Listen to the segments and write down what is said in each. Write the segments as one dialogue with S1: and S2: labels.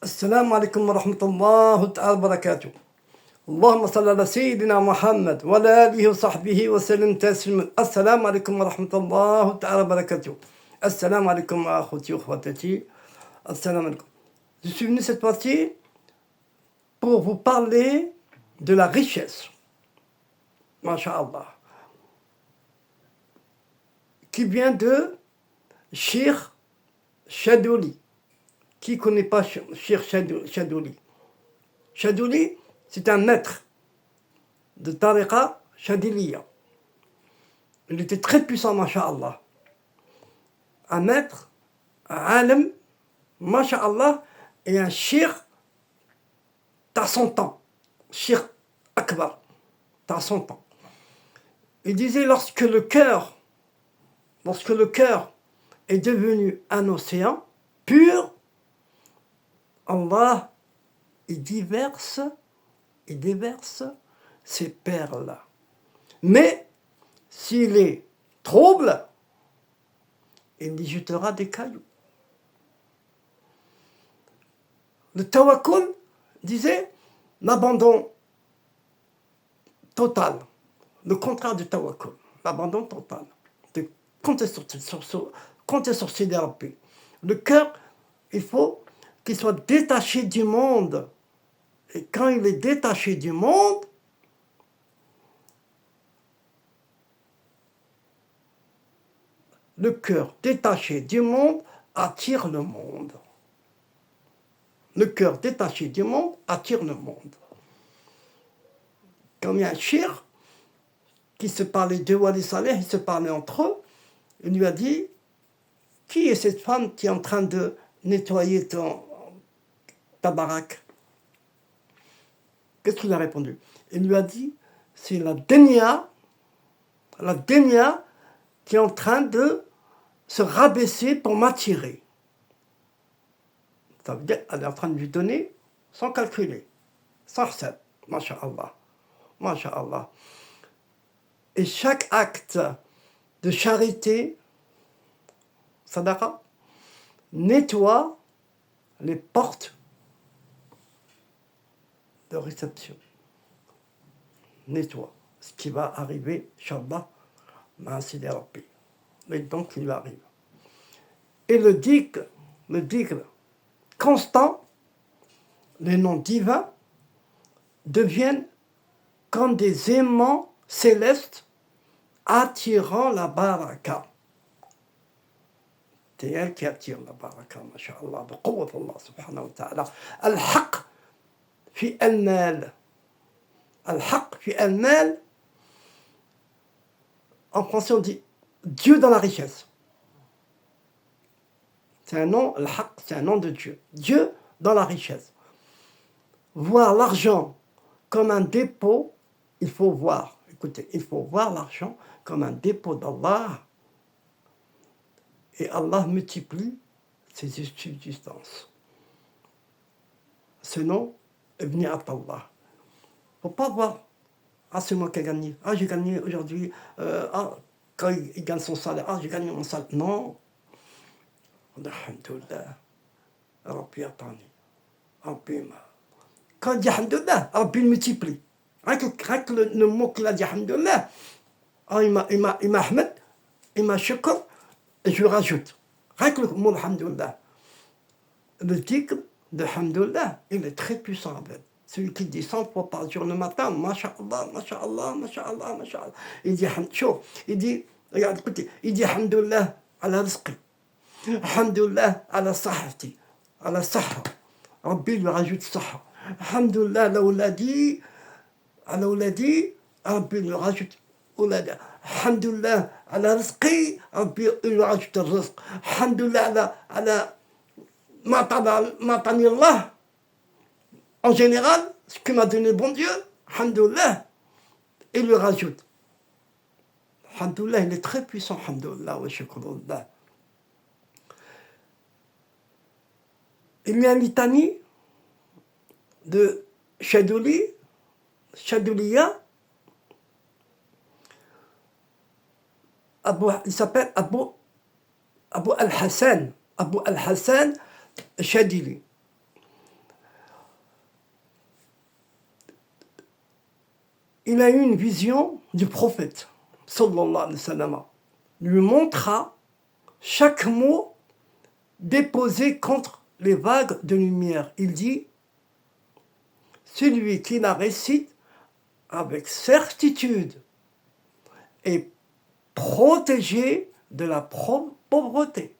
S1: السلام عليكم ورحمة الله تعالى وبركاته. اللهم صل على سيدنا محمد وعلى آله وصحبه وسلم تسليما. السلام عليكم ورحمة الله تعالى وبركاته. السلام عليكم أخوتي وأخواتي. السلام عليكم. Je suis venu cette fois-ci pour vous parler de la richesse. Masha'Allah. Qui vient de Cheikh Chadouli. Qui ne connaît pas Cheikh Chadouli? Chadouli, c'est un maître de tariqa Chadiliya. Il était très puissant, masha'Allah. Un maître, un alim, masha'Allah, et un cheikh, t'as 100 ans. Cheikh Akbar, t'as 100 ans. Il disait, lorsque le cœur est devenu un océan pur, Allah, il déverse ces perles. Mais s'il est trouble, il y jettera des cailloux. Le tawakkul disait l'abandon total, le contraire du tawakkul, l'abandon total, de compter sur Sidi Rabbi. Le cœur, il faut qu'il soit détaché du monde. Et quand il est détaché du monde, le cœur détaché du monde attire le monde. Le cœur détaché du monde attire le monde. Comme il y a un cheikh qui se parlait de Wali Saleh, ils se parlaient entre eux, il lui a dit, qui est cette femme qui est en train de nettoyer ta baraque? Qu'est-ce qu'il a répondu? Il lui a dit, c'est la dénia qui est en train de se rabaisser pour m'attirer. Ça veut dire qu'elle est en train de lui donner sans calculer, sans recette. Masha'Allah. Masha'Allah. Et chaque acte de charité, sadaqa, nettoie les portes de réception. Nettoie ce qui va arriver, Inch'Allah, Sidi Rabbi. Et donc, il lui arrive. Et le dhikr constant, les noms divins, deviennent comme des aimants célestes attirant la baraka. C'est elle qui attire la baraka, masha'Allah, de qawwat Allah subhanahu wa ta'ala. Al-haq fi al-mal. Al-haq fi al-mal. En français, on dit Dieu dans la richesse. C'est un nom, al-haq, c'est un nom de Dieu. Dieu dans la richesse. Voir l'argent comme un dépôt, il faut voir l'argent comme un dépôt d'Allah. Et Allah multiplie ses subsistances. Sinon, Ibn Atallah. Il ne faut pas voir, c'est moi qui ai gagné. J'ai gagné aujourd'hui. Quand il gagne son salaire, j'ai gagné mon salaire. Non. Alhamdulillah. Rabbi atani. Rabbi ma. Quand il dit Alhamdulillah, Rabbi il multiplie. Rien que le mot qu'il a dit Alhamdulillah, il m'a Ahmed, il m'a Shukr, et je lui rajoute. Rien que le mot Alhamdulillah. Le dhikr de Alhamdulillah, il est très puissant. Celui qui dit 100 fois par jour le matin, masha'Allah, masha'Allah, masha'Allah, masha'Allah. Il dit, regarde, écoutez, il dit Alhamdulillah ala rizqi, Alhamdulillah ala sahati, ala sahra. Rabbi lui rajoute sahra. Alhamdulillah ala ouladi, Rabbi lui rajoute oulada. Alhamdulillah ala rizqi, Rabbi lui rajoute le rizq. Alhamdulillah ala matani Allah. En général, ce que m'a donné bon Dieu, alhamdoulilah, il lui rajoute. Alhamdoulilah, il est très puissant, alhamdoulilah, wa shukrullah. Il y a une litanie de Chadouliya. Il s'appelle Abu al-Hassan Chadili. il a eu une vision du prophète, sallallahu alayhi wa sallam, lui montra chaque mot déposé contre les vagues de lumière. Il dit, celui qui la récite avec certitude est protégé de la pauvreté,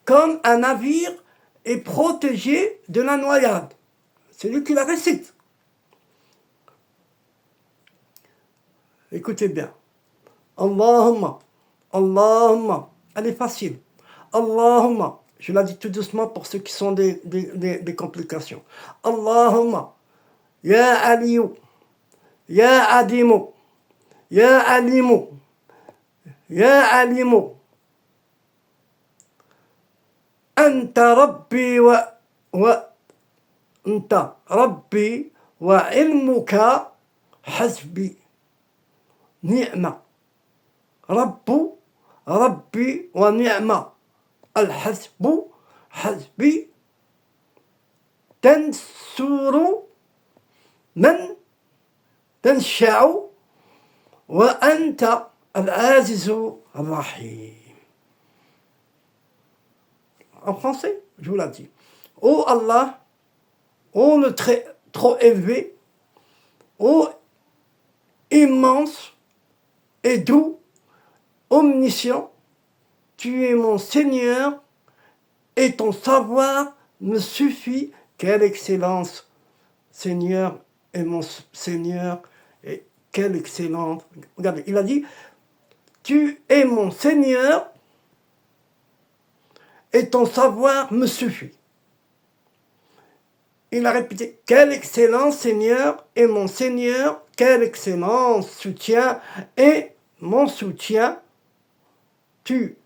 S1: comme un navire est protégé de la noyade. Celui qui la récite. Écoutez bien. Allahumma, Allahumma. Elle est facile. Allahumma. Je la dis tout doucement pour ceux qui sont des complications. Allahumma. Ya Aliyu. Ya Adimu. Ya Alimu. Ya Alimu. Anta Rabbi أنت ربي وعلمك حسبي نعمة ربي ونعمة الحسب حسبي تنصر من تنشع وأنت العزيز الرحيم. En français, je vous l'ai dit. Ô Allah, ô le trop élevé, ô immense et doux, omniscient, tu es mon Seigneur et ton savoir me suffit. Quelle excellence, Seigneur et mon Seigneur, et quelle excellence. Regardez, il a dit, tu es mon Seigneur et ton savoir me suffit. Il a répété, quelle excellence, Seigneur, et mon Seigneur, quelle excellence, soutien, et mon soutien, tu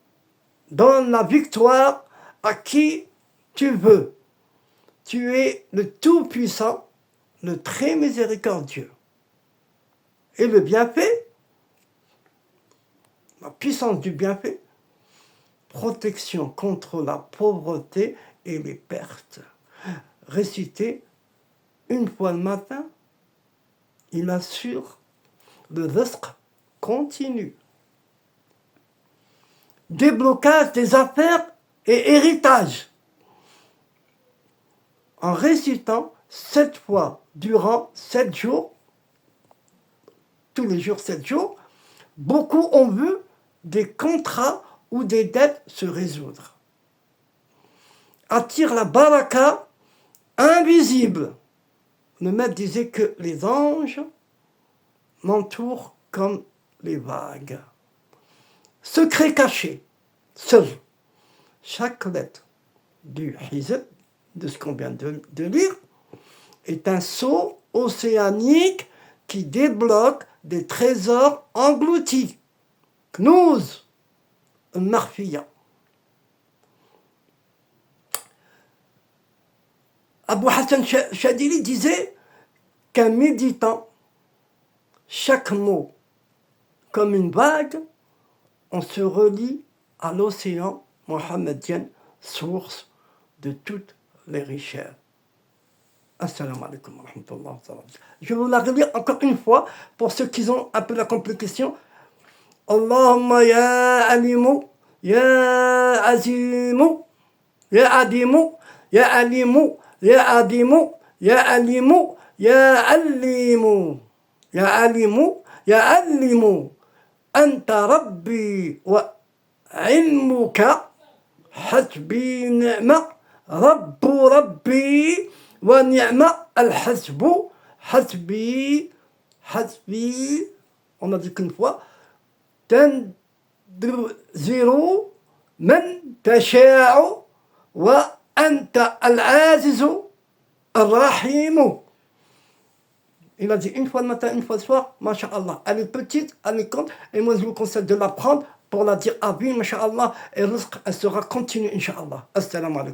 S1: donnes la victoire à qui tu veux. Tu es le Tout-Puissant, le très miséricordieux. Et le bienfait, la puissance du bienfait, protection contre la pauvreté et les pertes. Récité une fois le matin, il assure le rizq continu. Déblocage des affaires et héritage. En récitant 7 fois durant 7 jours, tous les jours 7 jours, beaucoup ont vu des contrats ou des dettes se résoudre. Attire la baraka invisible. Le maître disait que les anges m'entourent comme les vagues. Secret caché, seul. Chaque lettre du hizb, de ce qu'on vient de lire, est un seau océanique qui débloque des trésors engloutis. Knouz, marfiya. Abu Hassan Chadili disait qu'un méditant, chaque mot comme une vague, on se relie à l'océan mohammedien, source de toutes les richesses. Assalamu alaikum wa rahmatullahi wa barakatuh. Je vais vous la relire encore une fois pour ceux qui ont un peu la complication. Allahumma ya alimu, ya azimu, ya adimu, ya alimu, ya adimu, ya alimu, ya alimu, ya alimu, ya alimu. Anta rabbi wa ilmuka hasbi ni'ma rabbu rabbi wa ni'ma al-hasbu hasbi hasbi. On a dit qu'une fois. تنزل من تشاء وأنت العزيز الرحيم. Il a dit une fois le matin, une fois le soir, masha'Allah. Elle est petite, elle est grande, et moi je vous conseille de la prendre pour la dire à vie, masha'Allah, et elle sera continue, insha'Allah. Assalamu alaikum.